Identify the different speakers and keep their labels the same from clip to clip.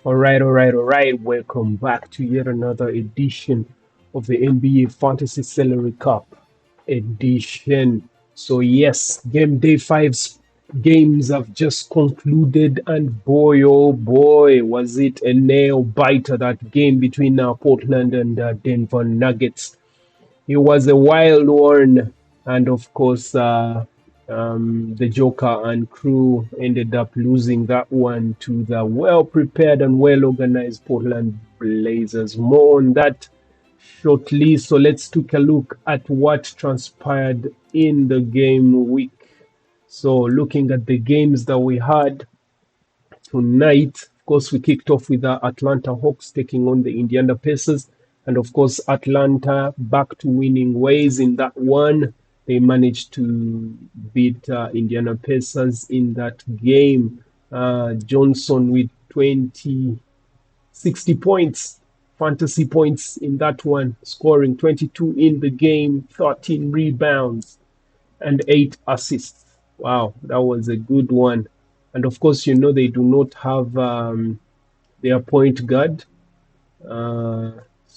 Speaker 1: All right. Welcome back to yet another edition of the NBA Fantasy Salary Cup edition. So, yes, game day five's games have just concluded, and boy, oh boy, was it a nail biter that game between Portland and Denver Nuggets. It was a wild one, and of course, the Joker and crew ended up losing that one to the well prepared and well organized Portland Blazers. More on that shortly. So let's take a look at what transpired in the game week. So, looking at the games that we had tonight, of course, we kicked off with the Atlanta Hawks taking on the Indiana Pacers. And of course, Atlanta back to winning ways in that one. They managed to beat Indiana Pacers in that game. Johnson with 60 points, fantasy points in that one, scoring 22 in the game, 13 rebounds, and 8 assists. Wow, that was a good one. And of course, they do not have their point guard. Uh,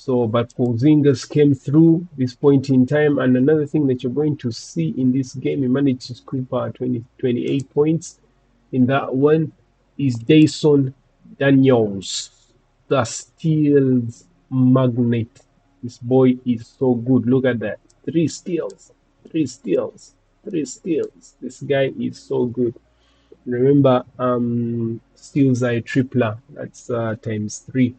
Speaker 1: but Porzingis came through this point in time. And another thing that you're going to see in this game, he managed to scoop 28 points in that one, is Dayson Daniels, the steals magnet. This boy is so good. Look at that. 3 steals, 3 steals, 3 steals. This guy is so good. Remember, steals are a tripler. That's times 3.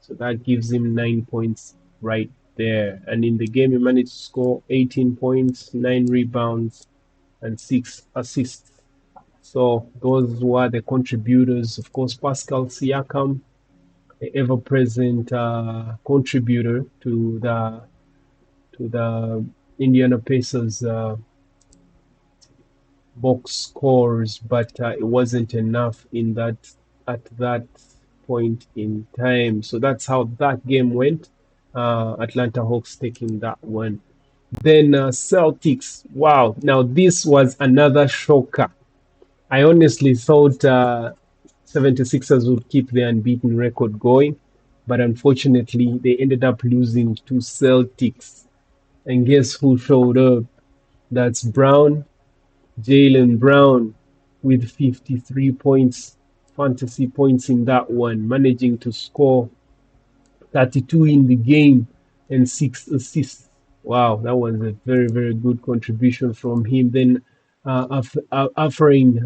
Speaker 1: So that gives him 9 points right there. And in the game, he managed to score 18 points, 9 rebounds, and 6 assists. So those were the contributors. Of course, Pascal Siakam, the ever-present contributor to the Indiana Pacers box scores, but it wasn't enough in that at that point in time. So that's how that game went. Atlanta Hawks taking that one. Then Celtics. Wow. Now this was another shocker. I honestly thought 76ers would keep their unbeaten record going, but unfortunately they ended up losing to Celtics. And guess who showed up? That's Brown, Jalen Brown, with 53 points, fantasy points in that one, managing to score 32 in the game and 6 assists. Wow, that was a very, very good contribution from him. Then offering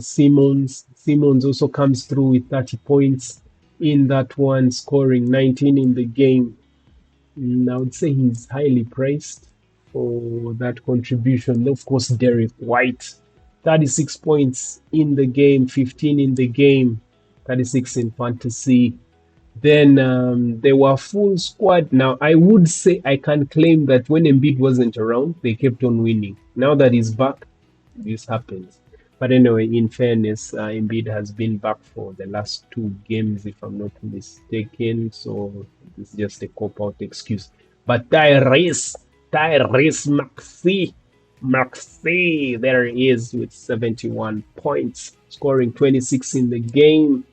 Speaker 1: Simmons also comes through with 30 points in that one, scoring 19 in the game. I would say he's highly praised for that contribution. Of course, Derek White, 36 points in the game, 15 in the game, 36 in fantasy. Then they were full squad. Now, I would say I can claim that when Embiid wasn't around, they kept on winning. Now that he's back, this happens. But anyway, in fairness, Embiid has been back for the last 2 games, if I'm not mistaken. So it's just a cop-out excuse. But Tyrese Maxey, there he is with 71 points, scoring 26 in the game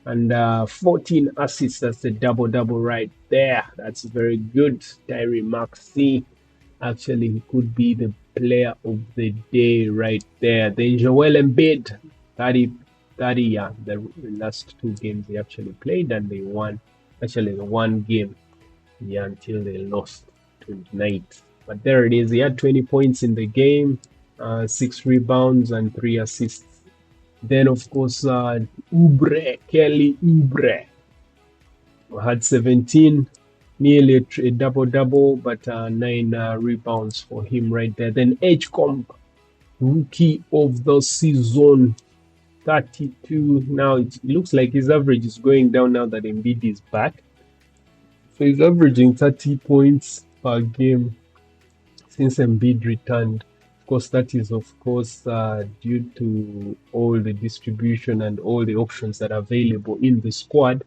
Speaker 1: and 14 assists. That's a double right there. That's very good. Tyrese Maxey, actually, he could be the player of the day right there. Then Joel Embiid, 30, yeah, the last 2 games they actually played and they won. Actually, the one game, yeah, until they lost tonight. But there it is. He had 20 points in the game, 6 rebounds and 3 assists. Then, of course, Kelly Oubre had 17, nearly a double-double, but 9 rebounds for him right there. Then Edgecomb, rookie of the season, 32. Now it looks like his average is going down now that Embiid is back. So he's averaging 30 points per game since Embiid returned. Of course, that is, due to all the distribution and all the options that are available in the squad.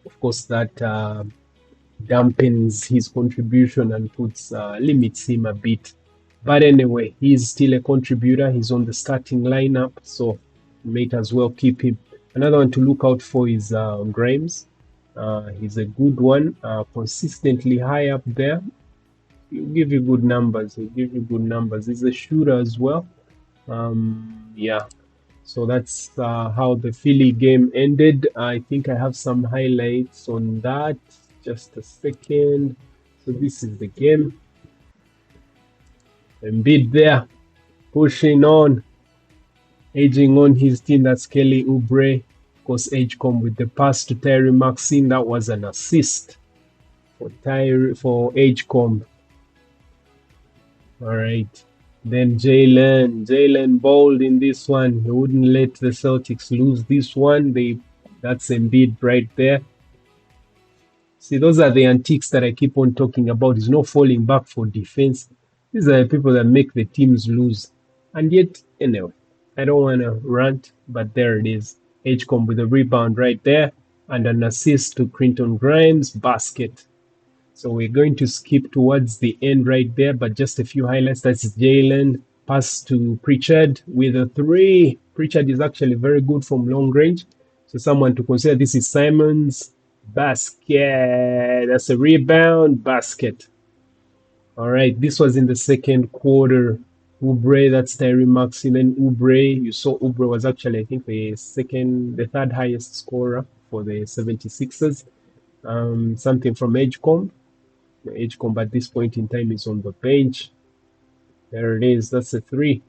Speaker 1: Of course, that dampens his contribution and limits him a bit. But anyway, he's still a contributor. He's on the starting lineup, so might as well keep him. Another one to look out for is Grimes. He's a good one, consistently high up there. He'll give you good numbers. He'll give you good numbers. He's a shooter as well. Yeah. So that's how the Philly game ended. I think I have some highlights on that. Just a second. So this is the game. Embiid there, pushing on, edging on his team. That's Kelly Oubre. Of course, Edgecombe with the pass to Tyree Maxine. That was an assist for Edgecombe. All right. Then Jalen bowled in this one. He wouldn't let the Celtics lose this one. That's Embiid right there. See, those are the antiques that I keep on talking about. Is not falling back for defense. These are the people that make the teams lose. And yet, anyway, I don't want to rant, but there it is. Edgecombe with a rebound right there and an assist to Quinton Grimes, basket. So we're going to skip towards the end right there, but just a few highlights. That's Jalen, pass to Pritchard with a three. Pritchard is actually very good from long range. So someone to consider. This is Simons, basket. That's a rebound, basket. All right, this was in the second quarter. Oubre, that's Tyree Maxine and Oubre. You saw Oubre was actually, I think, the third highest scorer for the 76ers. Something from Edgecombe. Edgecombe at this point in time is on the bench. There it is. That's a three.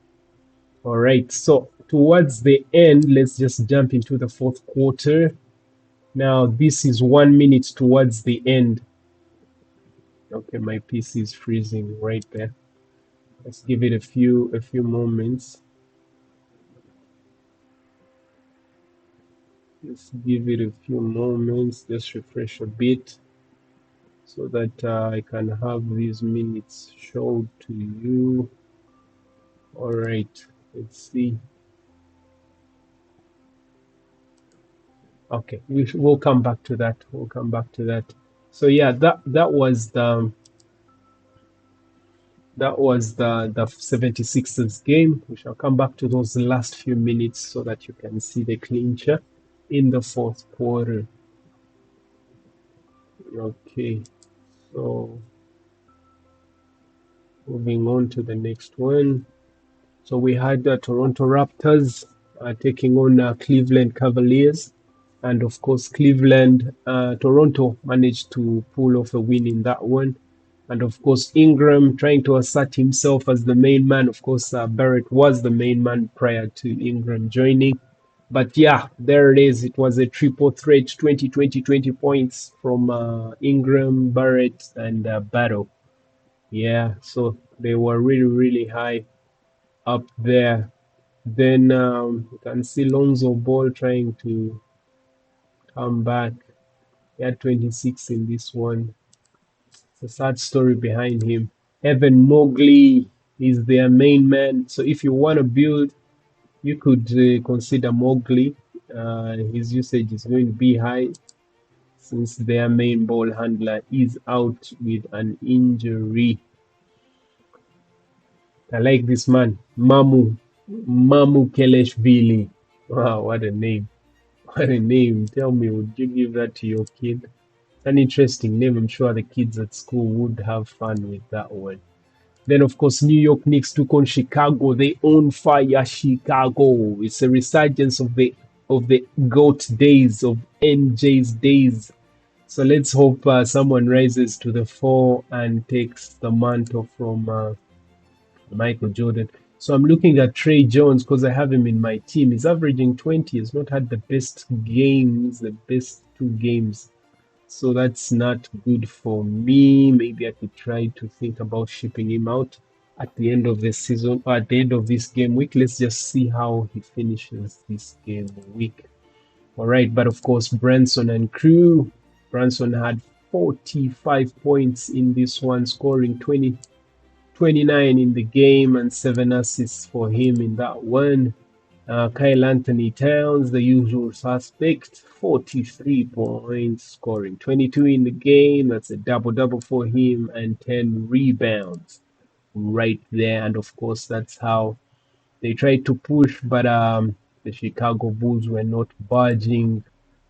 Speaker 1: All right. So towards the end, let's just jump into the fourth quarter. Now this is 1 minute towards the end. Okay, my PC is freezing right there. Let's give it a few moments. Let's give it a few moments. Just refresh a bit so that I can have these minutes showed to you. All right, let's see. Okay, we'll come back to that. We'll come back to that. So yeah, that was the 76ers game. We shall come back to those last few minutes so that you can see the clincher in the fourth quarter. Okay, so moving on to the next one. So we had the Toronto Raptors taking on Cleveland Cavaliers. And of course, Toronto managed to pull off a win in that one. And of course, Ingram trying to assert himself as the main man. Of course, Barrett was the main man prior to Ingram joining. But yeah, there it is. It was a triple threat, 20, 20, 20 points from Ingram, Barrett, and Battle. Yeah, so they were really, really high up there. Then you can see Lonzo Ball trying to come back. He had 26 in this one. It's a sad story behind him. Evan Mobley is their main man. So if you want to build, you could consider Mobley. His usage is going to be high since their main ball handler is out with an injury. I like this man, Mamu Keleshvili. Wow, what a name. What a name. Tell me, would you give that to your kid? An interesting name. I'm sure the kids at school would have fun with that one. Then, of course, New York Knicks took on Chicago. They own fire Chicago. It's a resurgence of the GOAT days, of NJ's days. So let's hope someone rises to the fore and takes the mantle from Michael Jordan. So I'm looking at Trey Jones because I have him in my team. He's averaging 20. He's not had the best games, the best two games. So that's not good for me. Maybe I could try to think about shipping him out at the end of the season, or at the end of this game week. Let's just see how he finishes this game week. All right, but of course, Branson and crew. Branson had 45 points in this one, scoring 29 in the game and 7 assists for him in that one. Kyle Anthony Towns, the usual suspect, 43 points, scoring 22 in the game. That's a double-double for him and 10 rebounds right there. And of course, that's how they tried to push, but the Chicago Bulls were not budging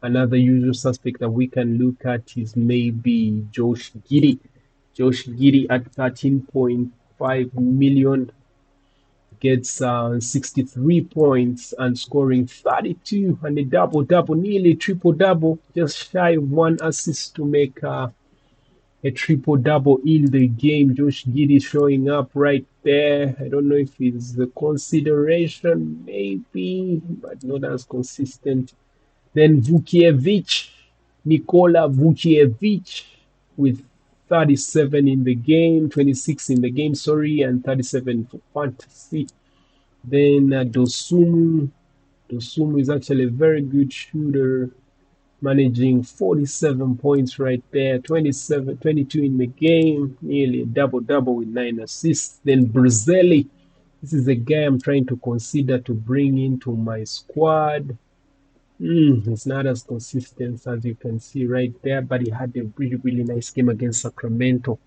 Speaker 1: Another usual suspect that we can look at is maybe Josh Giddey. Josh Giddey at 13.5 million gets 63 points and scoring 32 and a double double, nearly triple double, just shy of one assist to make a triple double in the game. Josh Giddey showing up right there. I don't know if it's the consideration, maybe, but not as consistent. Then Vukiewicz, Nikola Vukiewicz, with 37 in the game, 26 in the game, sorry, and 37 for fantasy. Then Dosumu. Dosumu is actually a very good shooter, managing 47 points right there, 27, 22 in the game, nearly a double-double with 9 assists. Then Brazeli. This is a guy I'm trying to consider to bring into my squad. It's not as consistent as you can see right there, but he had a really, really nice game against Sacramento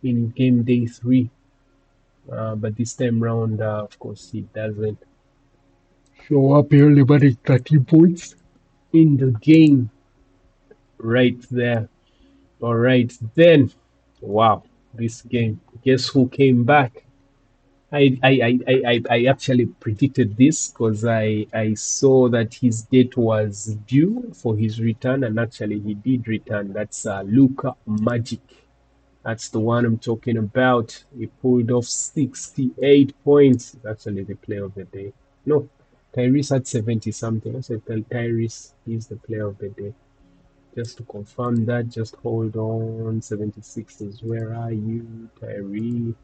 Speaker 1: in game day 3. But this time round, of course, he doesn't show up. He only managed 13 points in the game right there. All right, then, wow, this game. Guess who came back? I actually predicted this because I saw that his date was due for his return, and actually he did return. That's Luka Magic. That's the one I'm talking about. He pulled off 68 points. It's actually the player of the day. No, Tyrese had 70 something. I said Tyrese is the player of the day. Just to confirm that, just hold on. 76 is where are you, Tyrese?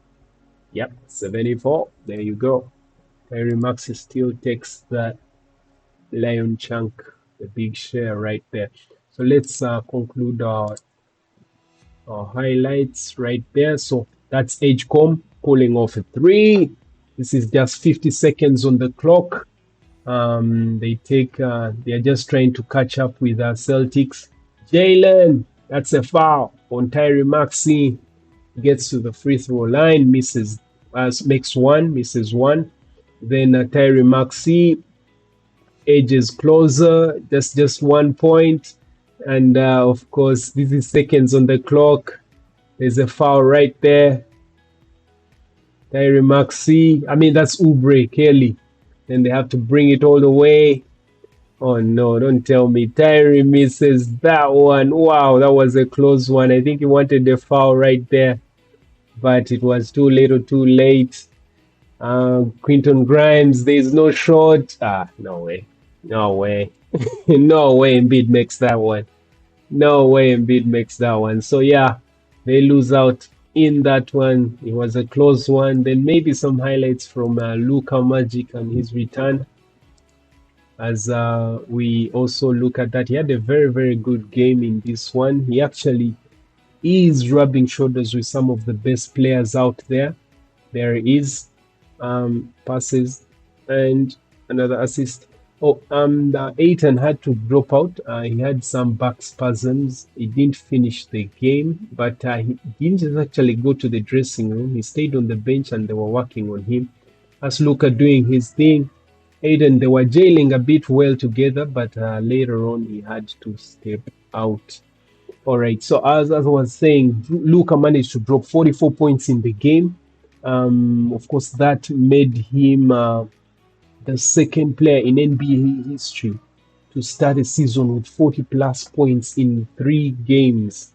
Speaker 1: Yep, 74. There you go. Tyrese Maxey still takes that lion chunk, the big share right there. So let's conclude our highlights right there. So that's Edgecombe pulling off a 3. This is just 50 seconds on the clock. They are just trying to catch up with Celtics. Jalen, that's a foul on Tyrese Maxey. Gets to the free throw line, misses, makes one, misses one. Then Tyrese Maxey edges closer, just 1 point. And of course, this is seconds on the clock. There's a foul right there. Tyrese Maxey, I mean, that's Oubre, Kelly. Then they have to bring it all the way. Oh no, don't tell me. Tyrese misses that one. Wow, that was a close one. I think he wanted the foul right there, but it was too little too late. Quinton Grimes, there's no shot. No way. No way. No way Embiid makes that one. No way Embiid makes that one. So yeah, they lose out in that one. It was a close one. Then maybe some highlights from Luka Magic and his return. As we also look at that, he had a very, very good game in this one. He actually is rubbing shoulders with some of the best players out there. There is passes and another assist. Aiton had to drop out. He had some back spasms. He didn't finish the game, but he didn't actually go to the dressing room. He stayed on the bench and they were working on him. As Luka doing his thing, Aiden, they were jailing a bit well together, but later on he had to step out. All right, so as I was saying, Luka managed to drop 44 points in the game. Of course, that made him the second player in NBA history to start a season with 40 plus points in 3 games.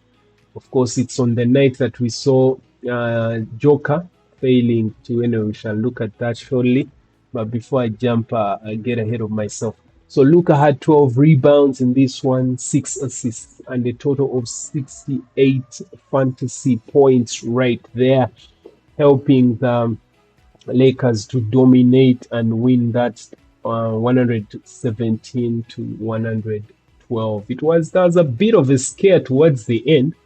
Speaker 1: Of course, it's on the night that we saw Joker failing to, we shall look at that shortly. But before I jump, I get ahead of myself. So Luka had 12 rebounds in this one, 6 assists, and a total of 68 fantasy points right there, helping the Lakers to dominate and win that 117 to 112. That was a bit of a scare towards the end,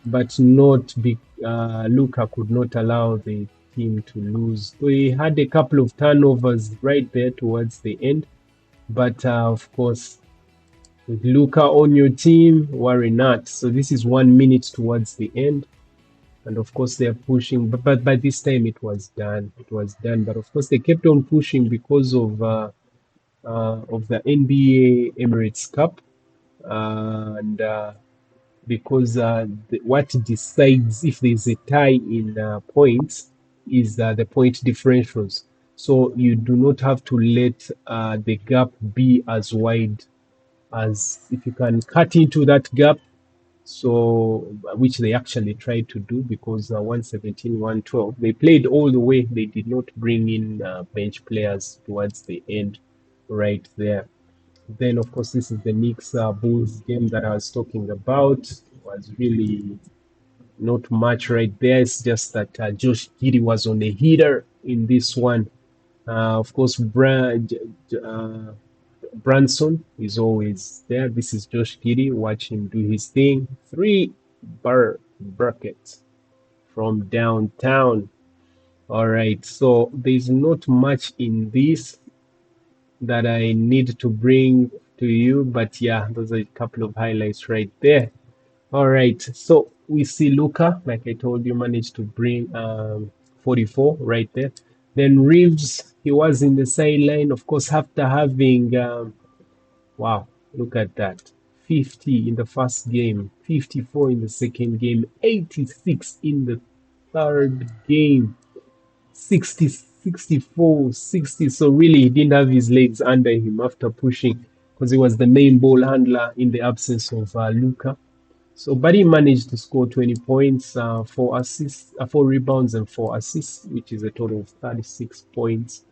Speaker 1: but not Luka could not allow the team to lose. We had a couple of turnovers right there towards the end, but of course, with Luka on your team, worry not. So this is 1 minute towards the end, and of course they are pushing. But by this time it was done. It was done. But of course they kept on pushing because of the NBA Emirates Cup. and because what decides if there's a tie in points is the point differentials. So you do not have to let the gap be as wide as if you can cut into that gap. So which they actually tried to do because 117, 112, they played all the way. They did not bring in bench players towards the end, right there. Then, of course, this is the Knicks Bulls game that I was talking about. It was really not much right there. It's just that Josh Giddey was on a heater in this one. Of course, Branson is always there. This is Josh Giddey. Watch him do his thing. Three buckets from downtown. All right, so there's not much in this that I need to bring to you, but yeah, those are a couple of highlights right there. All right, so we see Luka, like I told you, managed to bring 44 right there. Then Reeves, he was in the sideline, of course, after having wow, look at that. 50 in the first game, 54 in the second game, 86 in the third game. 60, 64, 60. So really, he didn't have his legs under him after pushing because he was the main ball handler in the absence of Luka. So, but he managed to score 20 points, 4 assists, 4 rebounds, and 4 assists, which is a total of 36 points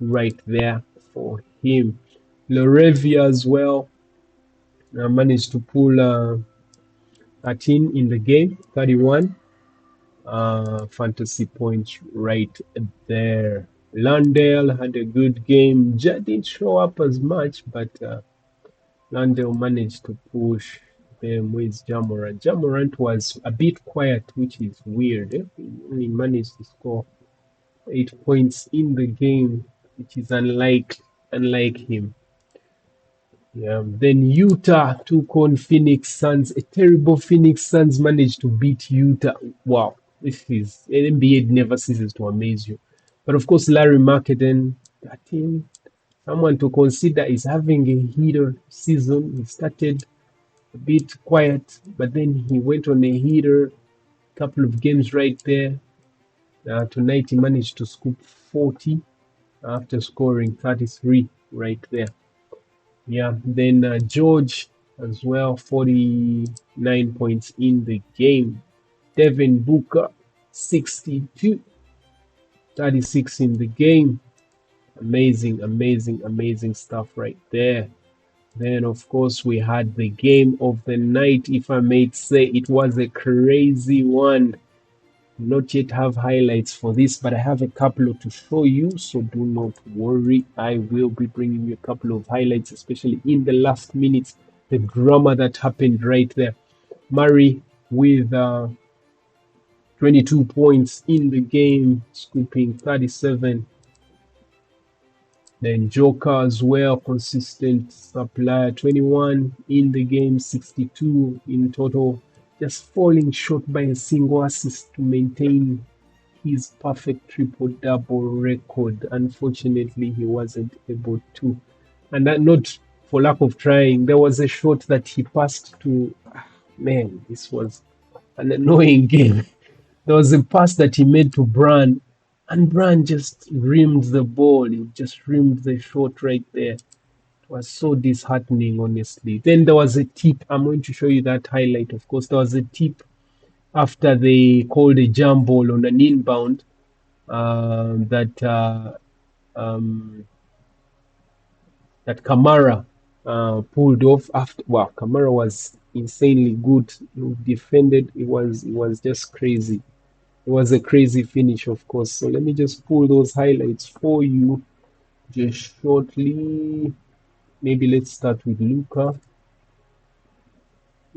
Speaker 1: right there for him. Laravia as well managed to pull 13 in the game, 31 fantasy points right there. Landale had a good game. Didn't show up as much, but Landale managed to push them with Jamorant. Jamorant was a bit quiet, which is weird. He only managed to score 8 points in the game, which is unlike him. Yeah. Then Utah took on Phoenix Suns. A terrible Phoenix Suns managed to beat Utah. Wow, this is NBA never ceases to amaze you. But of course, Larry Marketing, I think someone to consider, is having a heater season. He started a bit quiet, but then he went on a heater. Couple of games right there. Tonight he managed to scoop 40 after scoring 33 right there. Yeah, then George as well, 49 points in the game. Devin Booker, 62, 36 in the game. Amazing, amazing, amazing stuff right there. Then, of course, we had the game of the night, if I may say. It was a crazy one. Not yet have highlights for this, but I have a couple to show you, so do not worry. I will be bringing you a couple of highlights, especially in the last minutes, the drama that happened right there. Murray with 22 points in the game, scooping 37. Then Joker as well, consistent supplier, 21 in the game, 62 in total, just falling short by a single assist to maintain his perfect triple-double record. Unfortunately, he wasn't able to. And that not for lack of trying. There was a shot that he passed to, man, this was an annoying game. There was a pass that he made to Bran, and Bran just rimmed the ball. He just rimmed the shot right there. It was so disheartening, honestly. Then there was a tip. I'm going to show you that highlight, of course. There was a tip after they called a jump ball on an inbound that Kamara pulled off after. Wow, Kamara was insanely good. He defended. It was just crazy. It was a crazy finish, of course. So let me just pull those highlights for you just shortly. Maybe let's start with Luka.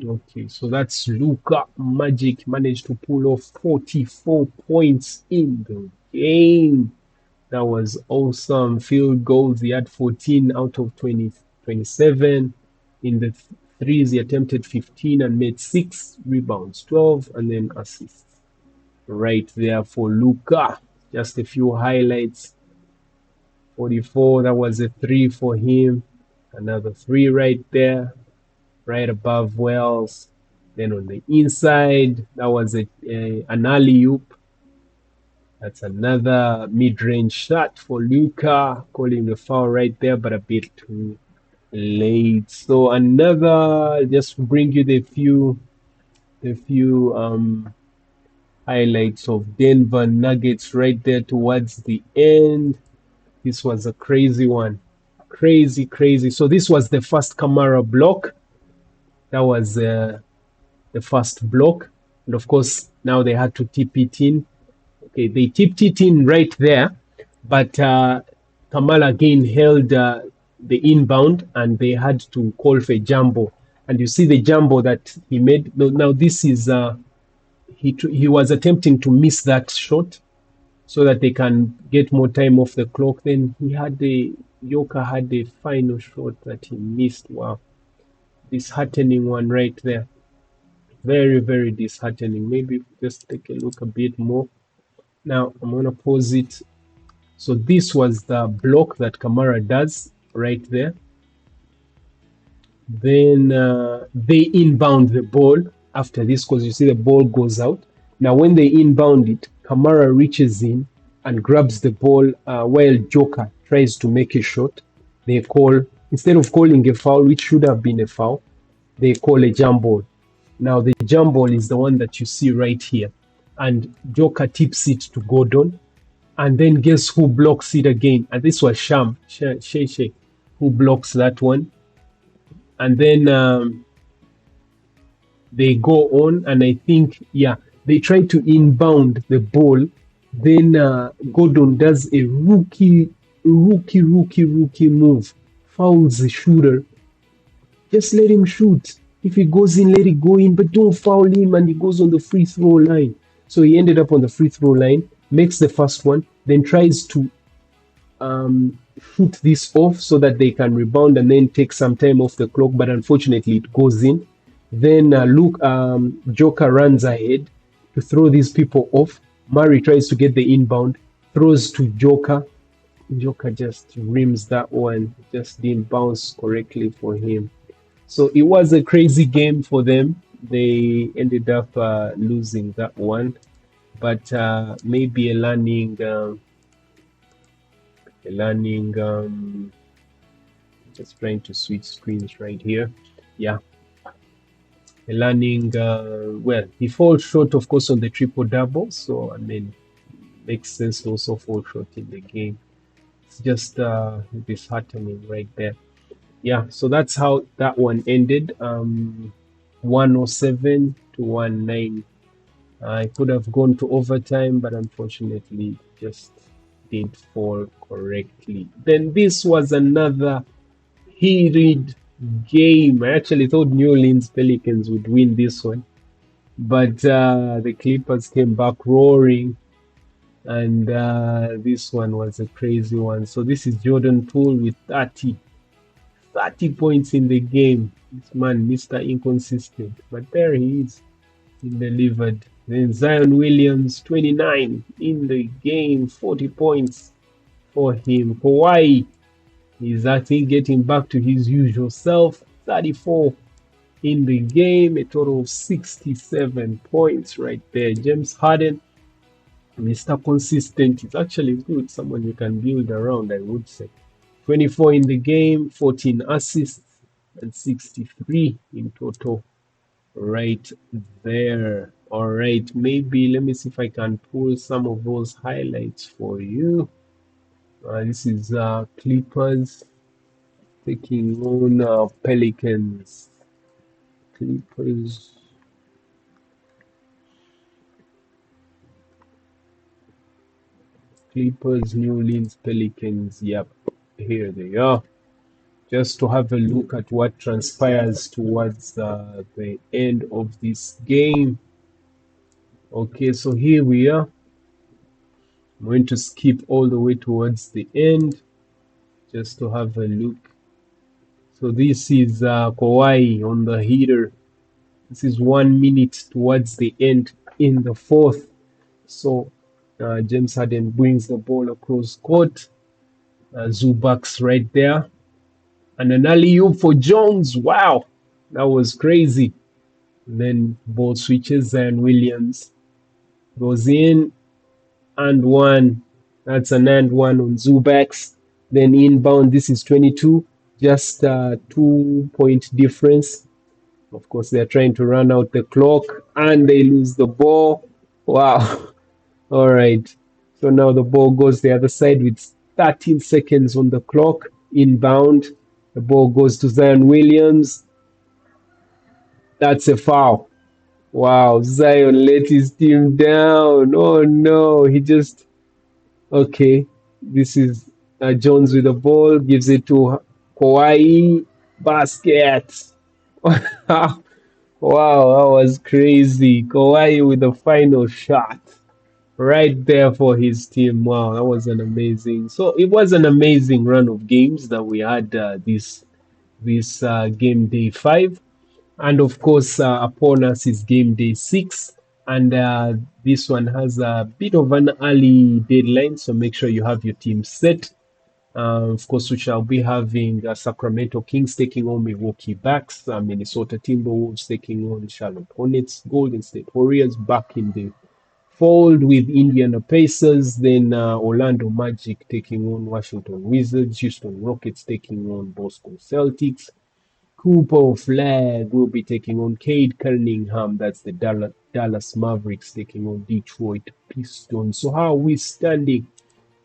Speaker 1: Okay, so that's Luka Magic managed to pull off 44 points in the game. That was awesome. Field goals, he had 14 out of 27. In the threes, he attempted 15 and made 6 rebounds, 12, and then assists. Right there for Luka. Just a few highlights. 44, that was a 3 for him. Another 3 right there. right above Wells. Then on the inside, that was an alley-oop. That's another mid-range shot for Luka, calling the foul right there, but a bit too late. So another, just bring you the few highlights of Denver Nuggets right there towards the end. This was a crazy one. Crazy. So this was the first Camara block. That was the first block. And of course, now they had to tip it in. Okay, they tipped it in right there. But Kamala again held the inbound and they had to call for a jumbo. And you see the jumbo that he made. Now this is, he was attempting to miss that shot so that they can get more time off the clock. Then Yoka had the final shot that he missed. Wow, disheartening one right there. Very disheartening. Maybe just take a look a bit more. Now I'm gonna pause it. So this was the block that Kamara does right there. Then they inbound the ball after this because you see the ball goes out. Now when they inbound it, Kamara reaches in and grabs the ball while Joker tries to make a shot. They call, instead of calling a foul, which should have been a foul, they call a jump ball. Now the jump ball is the one that you see right here. And Joker tips it to Gordon. And then guess who blocks it again? And this was Shay, who blocks that one. And then they go on, and I think, they try to inbound the ball. Then Gordon does a rookie move, fouls the shooter. Just let him shoot. If he goes in, let it go in, but don't foul him, and he goes on the free throw line. So he ended up on the free throw line, makes the first one, then tries to shoot this off so that they can rebound and then take some time off the clock, but unfortunately it goes in. Then Joker runs ahead to throw these people off. Murray tries to get the inbound, throws to Joker. Joker just rims that one, just didn't bounce correctly for him. So it was a crazy game for them. They ended up losing that one, but maybe a learning just trying to switch screens right here. A learning, well, he falls short of course on the triple double, so I mean makes sense to also fall short in the game. It's just disheartening right there. So that's how that one ended. 107 to 19. I could have gone to overtime, but unfortunately just didn't fall correctly. Then this was another heated game. I actually thought New Orleans Pelicans would win this one, but the Clippers came back roaring, and this one was a crazy one. So this is Jordan Poole with 30 points in the game. This man, Mr. Inconsistent, but there he is. He delivered. Then Zion Williams, 29 in the game, 40 points for him. Kawhi is, I think, getting back to his usual self, 34 in the game, a total of 67 points right there. James Harden, Mr. Consistent, is actually good, someone you can build around, I would say. 24 in the game, 14 assists, and 63 in total right there. All right, maybe let me see if I can pull some of those highlights for you. This is Clippers taking on Pelicans. Clippers. New Orleans Pelicans. Yep, here they are. Just to have a look at what transpires towards the end of this game. Okay, so here we are. I'm going to skip all the way towards the end just to have a look. So this is Kawhi on the heater. This is 1 minute towards the end in the fourth. So James Harden brings the ball across court. Zubac's right there. And an alley-oop for Jones. Wow. That was crazy. And then ball switches and Williams goes in and one. That's an and one on Zubaks. Then inbound, this is 22, just a 2 point difference. Of course, they're trying to run out the clock and they lose the ball. Wow. All right. So now the ball goes the other side with 13 seconds on the clock. Inbound. The ball goes to Zion Williams. That's a foul. Wow. Zion let his team down. Oh no. He just. Okay. This is Jones with the ball. Gives it to Kawhi. Basket. Wow. That was crazy. Kawhi with the final shot right there for his team. Wow, that was an amazing. So it was an amazing run of games that we had this game day 5, and of course upon us is game day 6, and this one has a bit of an early deadline. So make sure you have your team set. Of course, we shall be having Sacramento Kings taking on Milwaukee Bucks, Minnesota Timberwolves taking on Charlotte Hornets, Golden State Warriors back in the fold with Indiana Pacers, then Orlando Magic taking on Washington Wizards, Houston Rockets taking on Boston Celtics, Cooper Flag will be taking on Cade Cunningham, that's the Dallas Mavericks taking on Detroit Pistons. So how are we standing?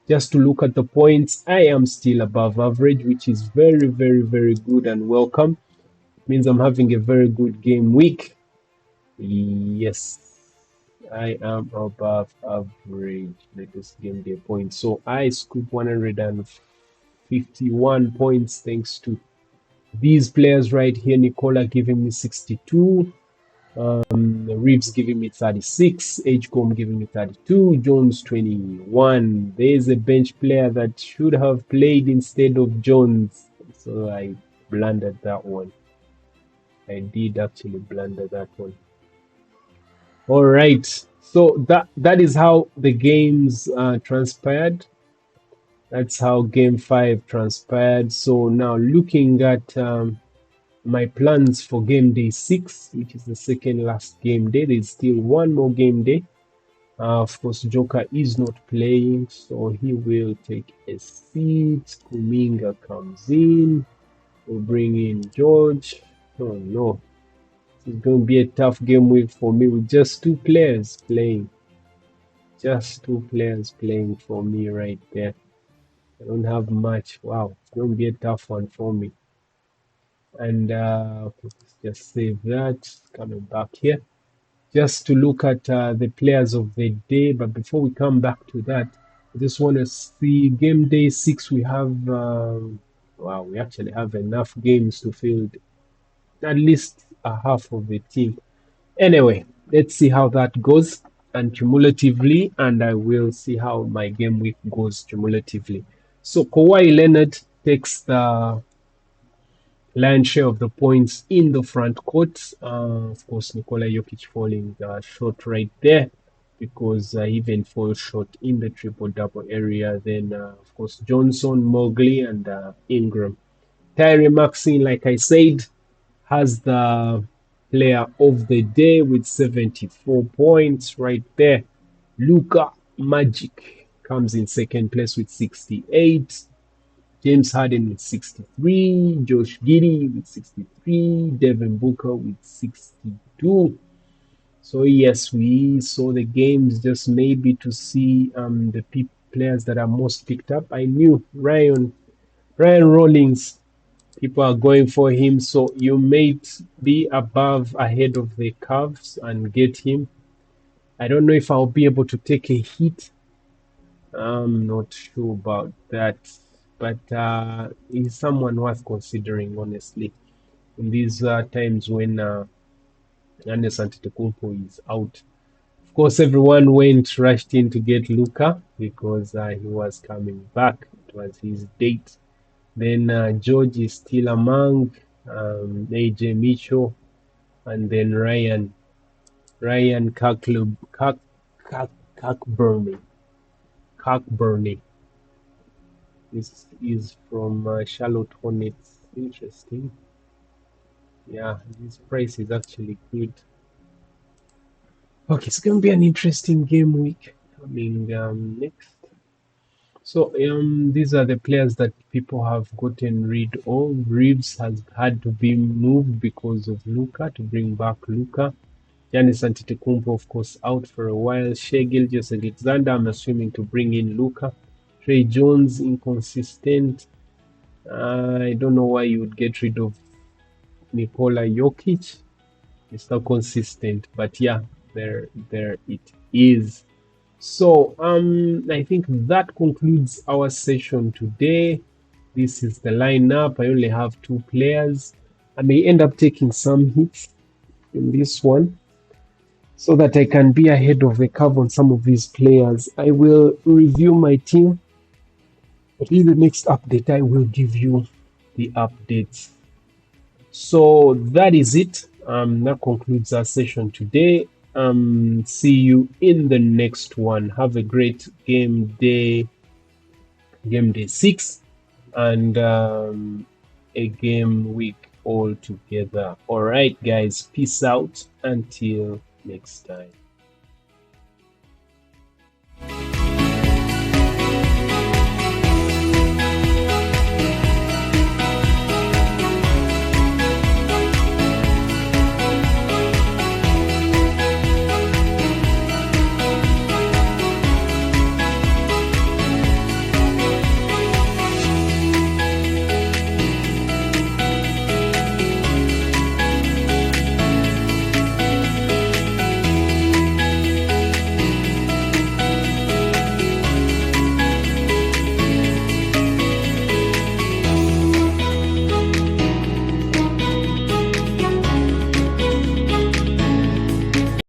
Speaker 1: Just to look at the points, I am still above average, which is very, very, very good and welcome. It means I'm having a very good game week. Yes, I am above average. Latest game day points. So I scoop 151 points thanks to these players right here. Nicola giving me 62. Reeves giving me 36. Edgecombe giving me 32. Jones 21. There's a bench player that should have played instead of Jones. So I blundered that one. I did actually blunder that one. All right. So that is how the games transpired. That's how game 5 transpired. So now looking at my plans for game day 6, which is the second last game day, there's still one more game day. Of course, Joker is not playing, so he will take a seat. Kuminga comes in. We'll bring in George. Oh no, it's going to be a tough game week for me with just two players playing. Just two players playing for me right there. I don't have much. Wow, it's going to be a tough one for me. And let's just save that. Coming back here. Just to look at the players of the day. But before we come back to that, I just want to see game day 6. We have, wow, we actually have enough games to field at least a half of the team. Anyway, let's see how that goes and cumulatively, and I will see how my game week goes cumulatively. So Kawhi Leonard takes the lion's share of the points in the front court. Of course, Nikola Jokic falling short right there because he even falls short in the triple-double area. Then, of course, Johnson, Mobley, and Ingram. Tyree Maxey, like I said, has the player of the day with 74 points right there. Luka Magic comes in second place with 68. James Harden with 63. Josh Giddey with 63. Devin Booker with 62. So yes, we saw the games just maybe to see the players that are most picked up. I knew Ryan Rollins, people are going for him, so you may be above ahead of the Cavs and get him. I don't know if I'll be able to take a hit. I'm not sure about that, but he's someone worth considering, honestly, in these times when Giannis Antetokounmpo is out. Of course, everyone rushed in to get Luka because he was coming back. It was his date. Then George is still among AJ Mitchell, and then Ryan Cockburn. This is from Charlotte Hornets. Interesting. Yeah, this price is actually good. Okay, it's gonna be an interesting game week coming next. So these are the players that people have gotten rid of. Reeves has had to be moved because of Luka to bring back Luka. Giannis Antetokounmpo, of course, out for a while. Shai Gilgeous-Alexander, I'm assuming to bring in Luka. Trey Jones, inconsistent. I don't know why you would get rid of Nikola Jokic. It's not consistent, but yeah, there it is. So I think that concludes our session today. This is the lineup. I only have two players. I may end up taking some hits in this one so that I can be ahead of the curve on some of these players. I will review my team, but in the next update, I will give you the updates. So that is it. That concludes our session today. See you in the next one. Have a great game day 6, and a game week all together. All right, guys. Peace out. Until next time.